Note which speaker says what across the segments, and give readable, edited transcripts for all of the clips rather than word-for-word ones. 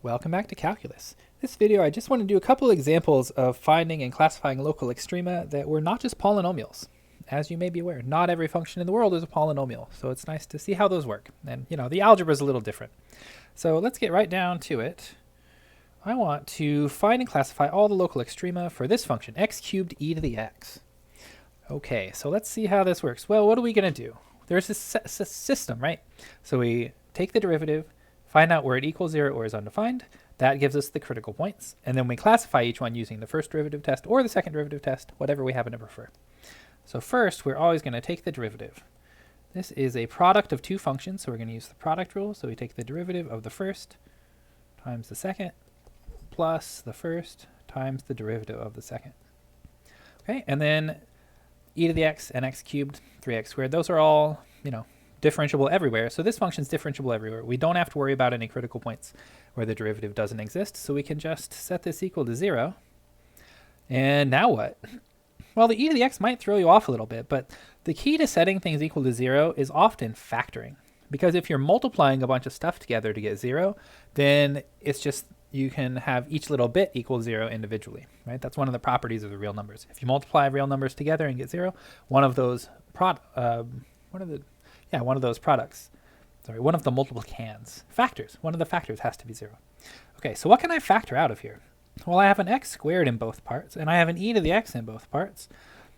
Speaker 1: Welcome back to Calculus. This video I just want to do a couple examples of finding and classifying local extrema that were not just polynomials. As you may be aware, not every function in the world is a polynomial, so it's nice to see how those work. And the algebra is a little different. So let's get right down to it. I want to find and classify all the local extrema for this function, x cubed e to the x. Okay, so let's see how this works. Well, what are we going to do? There's this system, right? So we take the derivative, find out where it equals 0 or is undefined. That gives us the critical points. And then we classify each one using the first derivative test or the second derivative test, whatever we happen to prefer. So first, we're always going to take the derivative. This is a product of two functions, so we're going to use the product rule. So we take the derivative of the first times the second plus the first times the derivative of the second. Okay, and then e to the x and x cubed, 3x squared, those are all, differentiable everywhere. So this function is differentiable everywhere. We don't have to worry about any critical points where the derivative doesn't exist. So we can just set this equal to 0. And now what? Well, the e to the x might throw you off a little bit, but the key to setting things equal to 0 is often factoring. Because if you're multiplying a bunch of stuff together to get 0, then it's just you can have each little bit equal 0 individually, right? That's one of the properties of the real numbers. If you multiply real numbers together and get 0, one of the multiplicands, factors, one of the factors has to be 0. Okay, so what can I factor out of here? Well, I have an x squared in both parts, and I have an e to the x in both parts.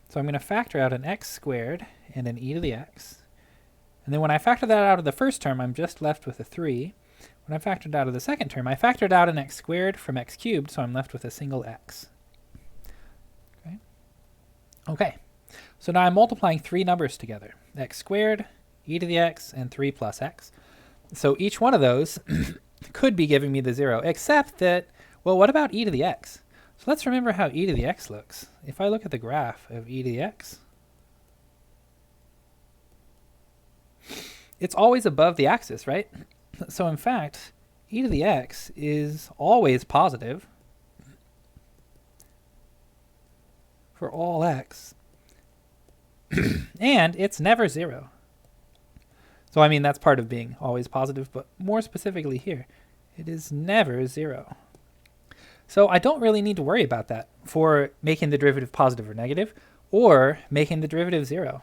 Speaker 1: So I'm going to factor out an x squared and an e to the x. And then when I factor that out of the first term, I'm just left with a 3. When I factored out of the second term, I factored out an x squared from x cubed, so I'm left with a single x. Okay, so now I'm multiplying three numbers together, x squared, e to the x, and 3 plus x. So each one of those could be giving me the 0, except that, well, what about e to the x? So let's remember how e to the x looks. If I look at the graph of e to the x, it's always above the axis, right? So in fact, e to the x is always positive for all x, and it's never 0. So I mean, that's part of being always positive, but more specifically here, it is never 0. So I don't really need to worry about that for making the derivative positive or negative, or making the derivative 0.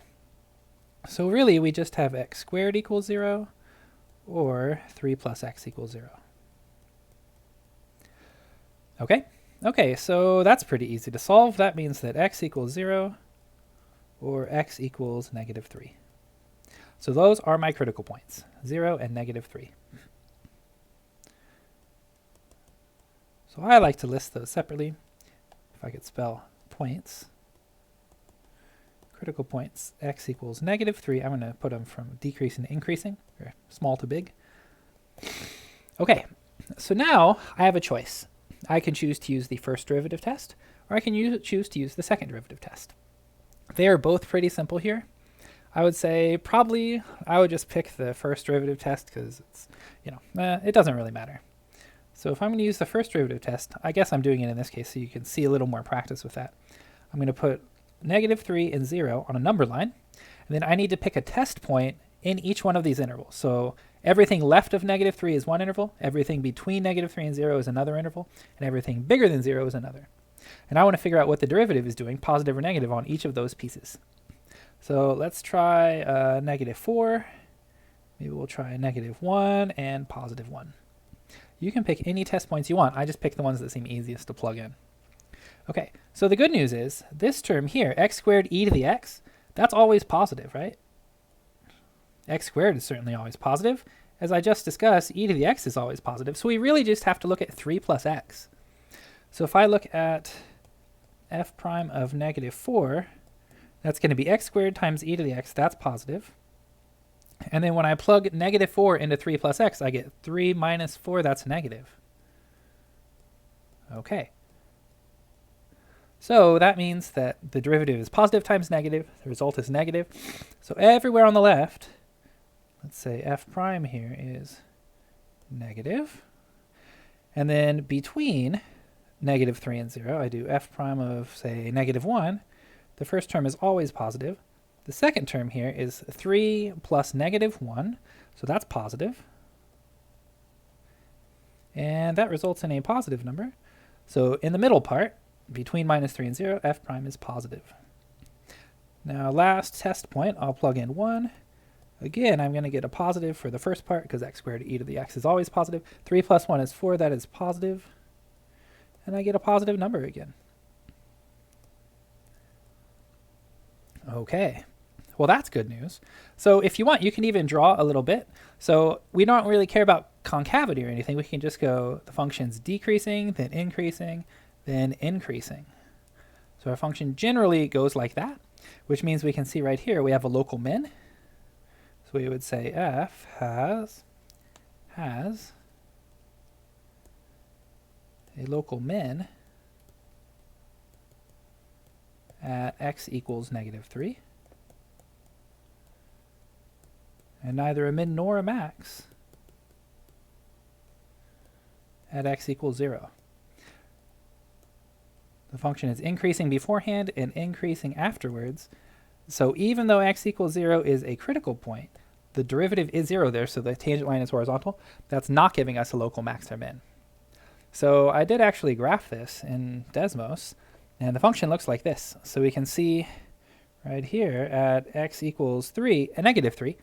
Speaker 1: So really, we just have x squared equals 0, or 3 plus x equals 0. Okay, so that's pretty easy to solve. That means that x equals 0, or x equals negative 3. So those are my critical points, 0 and negative 3. So I like to list those separately. If I could spell points, critical points, x equals negative 3. I'm going to put them from decreasing to increasing, or small to big. Okay, so now I have a choice. I can choose to use the first derivative test, or I can choose to use the second derivative test. They are both pretty simple here. I would say probably I would just pick the first derivative test because it's, it doesn't really matter. So if I'm going to use the first derivative test, I guess I'm doing it in this case so you can see a little more practice with that. I'm going to put negative 3 and 0 on a number line, and then I need to pick a test point in each one of these intervals. So everything left of negative 3 is one interval, everything between negative 3 and 0 is another interval, and everything bigger than 0 is another. And I want to figure out what the derivative is doing, positive or negative, on each of those pieces. So let's try negative 4. Maybe we'll try negative 1 and positive 1. You can pick any test points you want. I just pick the ones that seem easiest to plug in. Okay, so the good news is this term here, x squared e to the x, that's always positive, right? X squared is certainly always positive. As I just discussed, e to the x is always positive. So we really just have to look at 3 plus x. So if I look at f prime of negative 4, that's going to be x squared times e to the x. That's positive. And then when I plug negative 4 into 3 plus x, I get 3 minus 4. That's negative. Okay. So that means that the derivative is positive times negative. The result is negative. So everywhere on the left, let's say f prime here is negative. And then between negative 3 and 0, I do f prime of, say, negative 1. The first term is always positive. The second term here is 3 plus negative 1, so that's positive. And that results in a positive number. So in the middle part, between -3 and 0, f prime is positive. Now last test point, I'll plug in 1. Again, I'm going to get a positive for the first part because x squared e to the x is always positive. 3 plus 1 is 4, that is positive. And I get a positive number again. Okay, well that's good news. So if you want, you can even draw a little bit. So we don't really care about concavity or anything. We can just go, the function's decreasing, then increasing, then increasing. So our function generally goes like that, which means we can see right here we have a local min. So we would say f has a local min at x equals -3, and neither a min nor a max at x equals 0. The function is increasing beforehand and increasing afterwards. So even though x equals 0 is a critical point, the derivative is 0 there, so the tangent line is horizontal. That's not giving us a local max or min. So I did actually graph this in Desmos, and the function looks like this. So we can see right here at x equals 3, a -3,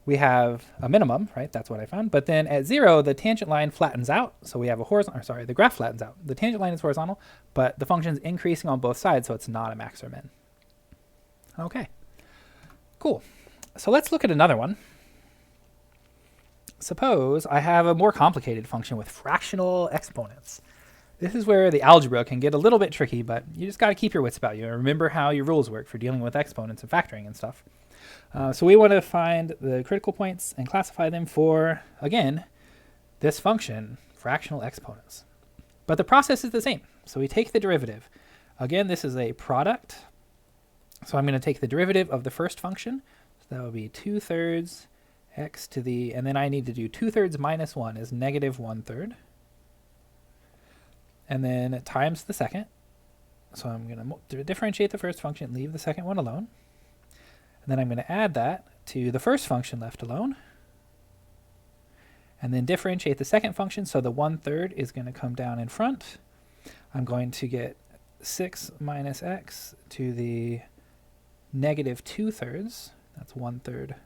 Speaker 1: we have a minimum, right? That's what I found. But then at 0, the tangent line flattens out. So we have a horizontal, or sorry, the graph flattens out. The tangent line is horizontal, but the function is increasing on both sides, so it's not a max or min. Okay, cool. So let's look at another one. Suppose I have a more complicated function with fractional exponents. This is where the algebra can get a little bit tricky, but you just got to keep your wits about you and remember how your rules work for dealing with exponents and factoring and stuff. So we want to find the critical points and classify them for, again, this function, fractional exponents. But the process is the same. So we take the derivative. Again, this is a product. So I'm going to take the derivative of the first function. So that would be 2/3 x to the, and then I need to do 2/3 minus 1 is -1/3. And then times the second. So I'm going to differentiate the first function, leave the second one alone. And then I'm going to add that to the first function left alone. And then differentiate the second function, so the 1/3 is going to come down in front. I'm going to get 6 minus x to the -2/3. That's 1/3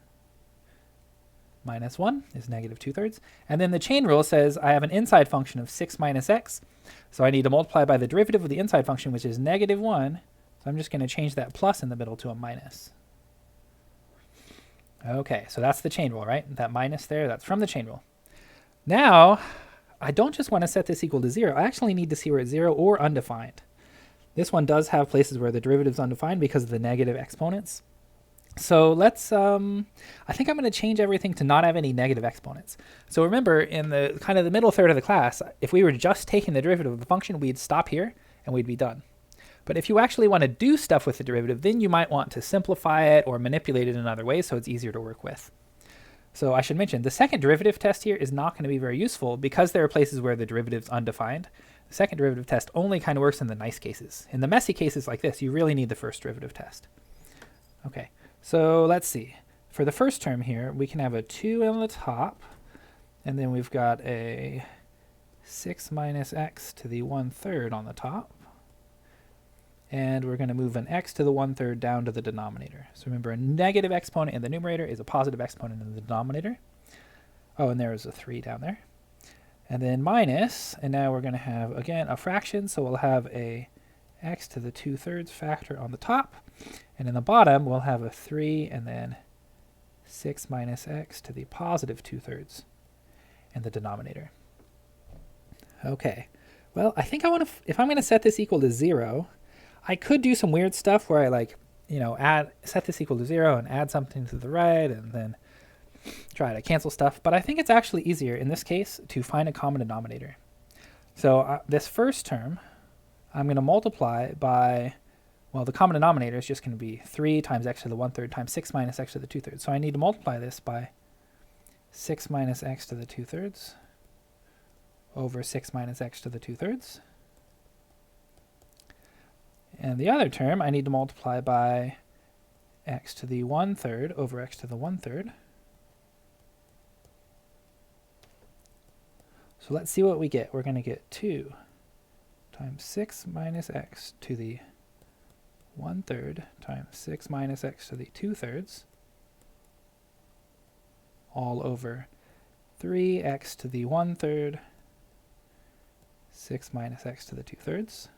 Speaker 1: minus 1 is -2/3. And then the chain rule says I have an inside function of 6 minus x. So I need to multiply by the derivative of the inside function, which is -1. So I'm just going to change that plus in the middle to a minus. Okay, so that's the chain rule, right? That minus there, that's from the chain rule. Now, I don't just want to set this equal to 0. I actually need to see where it's 0 or undefined. This one does have places where the derivative is undefined because of the negative exponents. So let's, I think I'm going to change everything to not have any negative exponents. So remember, in the kind of the middle third of the class, if we were just taking the derivative of the function, we'd stop here and we'd be done. But if you actually want to do stuff with the derivative, then you might want to simplify it or manipulate it in other ways so it's easier to work with. So I should mention, the second derivative test here is not going to be very useful because there are places where the derivative's undefined. The second derivative test only kind of works in the nice cases. In the messy cases like this, you really need the first derivative test. Okay, so let's see. For the first term here, we can have a 2 on the top, and then we've got a 6 minus x to the 1/3 on the top. And we're going to move an x to the 1/3 down to the denominator. So remember, a negative exponent in the numerator is a positive exponent in the denominator. Oh, and there's a 3 down there. And then minus, and now we're going to have, again, a fraction. So we'll have a x to the 2/3 factor on the top. And in the bottom, we'll have a 3 and then 6 minus x to the positive 2/3 in the denominator. Okay, well, I think I want to, if I'm going to set this equal to 0, I could do some weird stuff where I like, set this equal to 0 and add something to the right and then try to cancel stuff. But I think it's actually easier in this case to find a common denominator. So this first term, I'm going to multiply by, well, the common denominator is just going to be 3 times x to the 1/3 times 6 minus x to the 2/3. So I need to multiply this by 6 minus x to the 2/3 over 6 minus x to the 2/3. And the other term, I need to multiply by x to the 1/3 over x to the 1/3. So So let's see what we get. We're going to get 2 times 6 minus x to the 1/3 times 6 minus x to the 2/3 all over 3x to the 1/3 6 minus x to the 2/3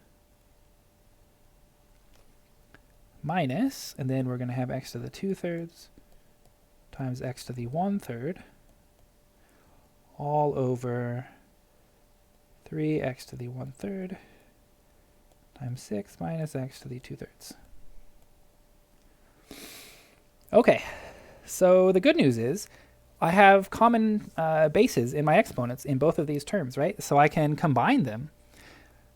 Speaker 1: minus, and then we're going to have x to the 2/3 times x to the 1/3 all over 3x to the 1/3 times 6 minus x to the 2/3. Okay, so the good news is I have common bases in my exponents in both of these terms, right? So I can combine them.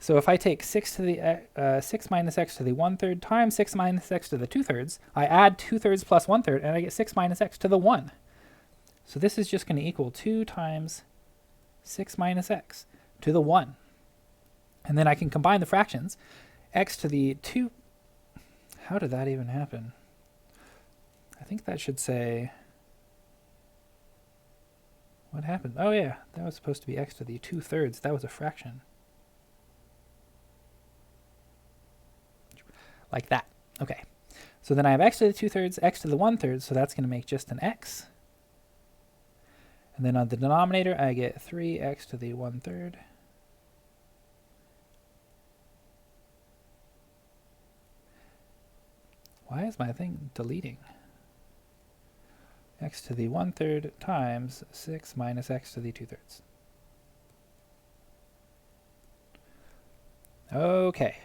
Speaker 1: So if I take 6 to the 6 minus x to the 1/3 times 6 minus x to the 2/3, I add 2/3 plus 1/3, and I get 6 minus x to the 1. So this is just going to equal 2 times 6 minus x to the 1. And then I can combine the fractions. X to the 2. How did that even happen? I think that should say... What happened? Oh yeah, that was supposed to be x to the 2/3. That was a fraction. Like that. Okay. So then I have x to the 2/3, x to the 1/3, so that's going to make just an x. And then on the denominator, I get 3x to the 1/3. Why is my thing deleting? X to the 1/3 times 6 minus x to the 2/3. Okay.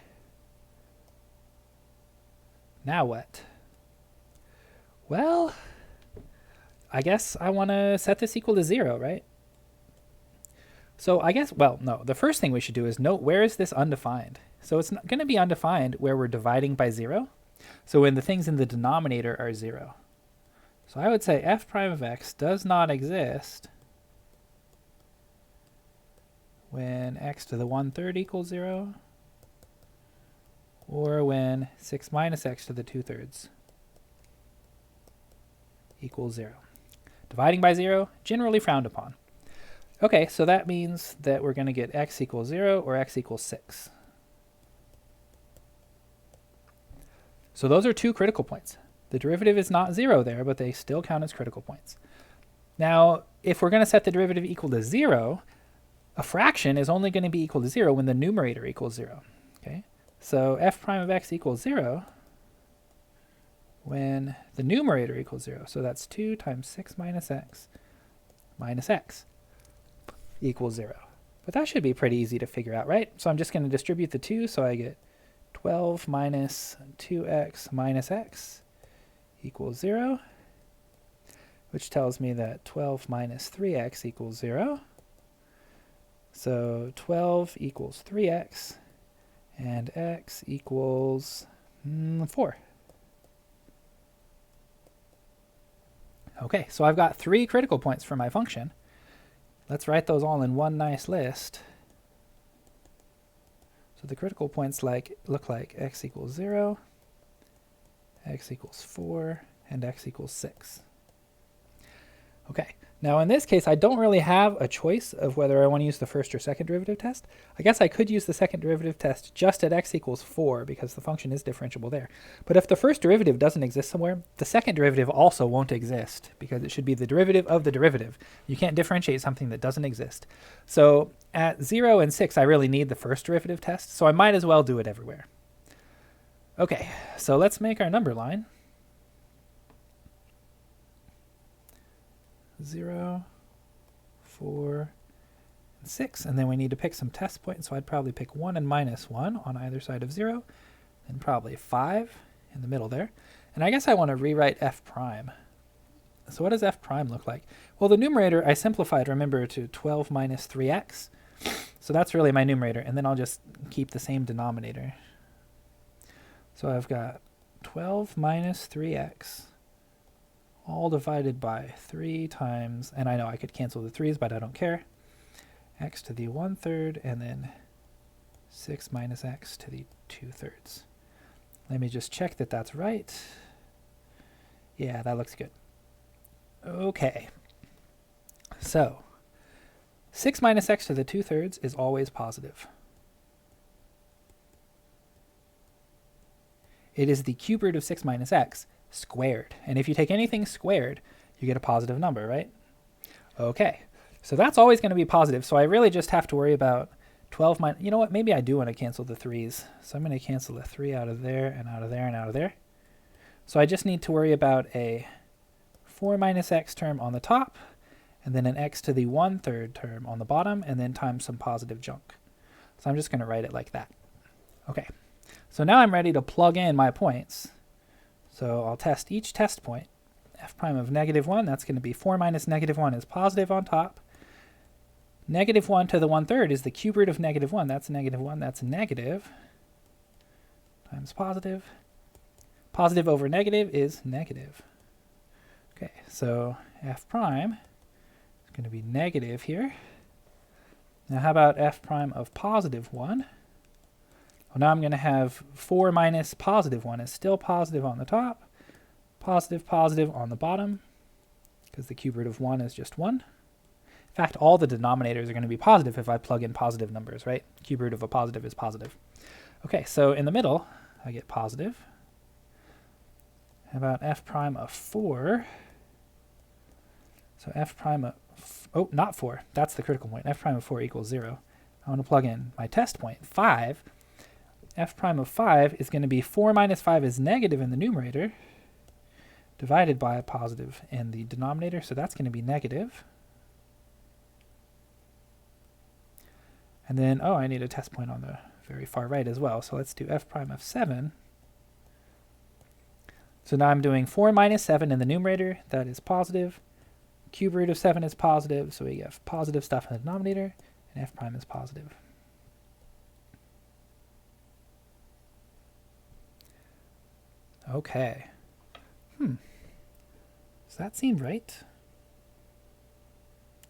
Speaker 1: Now what? Well, I guess I want to set this equal to 0, right? So I guess, well, no, the first thing we should do is note where is this undefined? So it's going to be undefined where we're dividing by 0. So when the things in the denominator are 0. So I would say f prime of x does not exist when x to the 1/3 equals 0, or when 6 minus x to the 2/3 equals 0. Dividing by 0, generally frowned upon. Okay, so that means that we're going to get x equals 0 or x equals 6. So those are two critical points. The derivative is not 0 there, but they still count as critical points. Now, if we're going to set the derivative equal to 0, a fraction is only going to be equal to 0 when the numerator equals 0. Okay? So f prime of x equals 0 when the numerator equals 0. So that's 2 times 6 minus x equals 0. But that should be pretty easy to figure out, right? So I'm just going to distribute the 2, so I get 12 minus 2x minus x equals 0, which tells me that 12 minus 3x equals 0. So 12 equals 3x, and x equals 4. Okay, so I've got 3 critical points for my function. Let's write those all in one nice list. So the critical points look like x equals 0, x equals 4, and x equals 6. Okay, now in this case, I don't really have a choice of whether I want to use the first or second derivative test. I guess I could use the second derivative test just at x equals 4 because the function is differentiable there. But if the first derivative doesn't exist somewhere, the second derivative also won't exist because it should be the derivative of the derivative. You can't differentiate something that doesn't exist. So at 0 and 6, I really need the first derivative test, so I might as well do it everywhere. Okay, so let's make our number line. 0, 4, and 6. And then we need to pick some test points, so I'd probably pick 1 and minus 1 on either side of 0, and probably 5 in the middle there. And I guess I want to rewrite f prime. So what does f prime look like? Well, the numerator I simplified, remember, to 12 minus 3x. So that's really my numerator, and then I'll just keep the same denominator. So I've got 12 minus 3x all divided by 3 times, and I know I could cancel the 3's, but I don't care, x to the 1/3, and then 6 minus x to the 2/3. Let me just check that that's right. Yeah, that looks good. Okay. So 6 minus x to the 2/3 is always positive. It is the cube root of 6 minus x squared. And if you take anything squared, you get a positive number, right? Okay, so that's always going to be positive. So I really just have to worry about 12 minus, you know what, maybe I do want to cancel the 3's. So I'm going to cancel a 3 out of there and out of there and out of there. So I just need to worry about a 4 minus x term on the top, and then an x to the 1/3 term on the bottom, and then times some positive junk. So I'm just going to write it like that. Okay, so now I'm ready to plug in my points. So I'll test each test point. F prime of -1, that's going to be 4 minus -1 is positive on top. -1 to the 1/3 is the cube root of -1. That's -1. That's negative times positive. Positive over negative is negative. Okay, so f prime is going to be negative here. Now how about f prime of +1? Well, now I'm going to have 4 minus +1 is still positive on the top. Positive on the bottom, because the cube root of 1 is just 1. In fact, all the denominators are going to be positive if I plug in positive numbers, right? Cube root of a positive is positive. Okay, so in the middle, I get positive. How about f prime of 4? So f prime of, oh, not 4. That's the critical point. F prime of 4 equals 0. I want to plug in my test point, 5. F prime of 5 is going to be 4 minus 5 is negative in the numerator, divided by a positive in the denominator, so that's going to be negative. And then, oh, I need a test point on the very far right as well. So let's do f prime of 7. So now I'm doing 4 minus 7 in the numerator. That is positive. Cube root of 7 is positive. So we have positive stuff in the denominator. And f prime is positive. Okay. Does that seem right?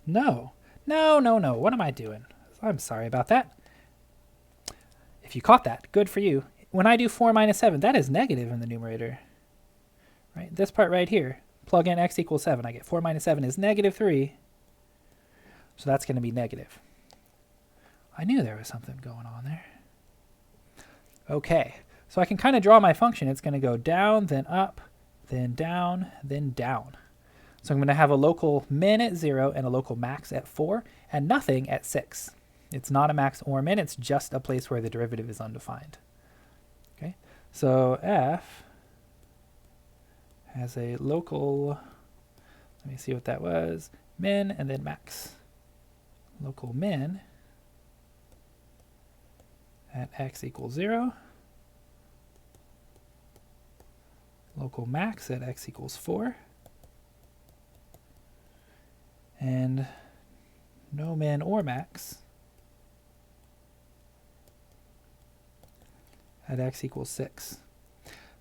Speaker 1: No. No. What am I doing? I'm sorry about that. If you caught that, good for you. When I do 4 minus 7, that is negative in the numerator. Right? This part right here, plug in x equals 7. I get 4 minus 7 is -3. So that's going to be negative. I knew there was something going on there. Okay, so I can kind of draw my function. It's going to go down, then up, then down, then down. So I'm going to have a local min at 0 and a local max at 4 and nothing at 6. It's not a max or min, it's just a place where the derivative is undefined. Okay, so f has a local, let me see what that was, min and then max. Local min at x equals 0. Local max at x equals 4. And no min or max at x equals 6.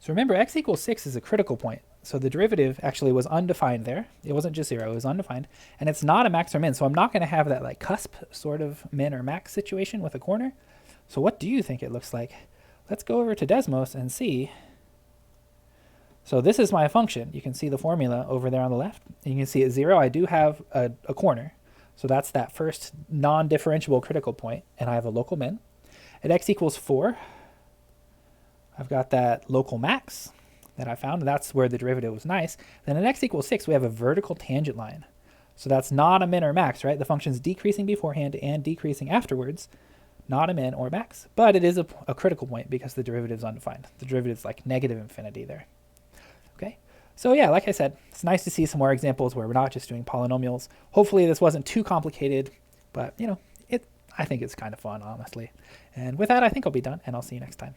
Speaker 1: So remember, x equals 6 is a critical point. So the derivative actually was undefined there. It wasn't just 0, it was undefined. And it's not a max or min, so I'm not going to have that like cusp sort of min or max situation with a corner. So what do you think it looks like? Let's go over to Desmos and see. So this is my function. You can see the formula over there on the left. And you can see at 0, I do have a corner. So that's that first non-differentiable critical point, and I have a local min. At x equals 4, I've got that local max that I found. That's where the derivative was nice. Then at x equals 6, we have a vertical tangent line. So that's not a min or max, right? The function's decreasing beforehand and decreasing afterwards. Not a min or max, but it is a critical point because the derivative is undefined. The derivative is like negative infinity there. Okay, so yeah, like I said, it's nice to see some more examples where we're not just doing polynomials. Hopefully this wasn't too complicated, but you know, I think it's kind of fun, honestly. And with that, I think I'll be done, and I'll see you next time.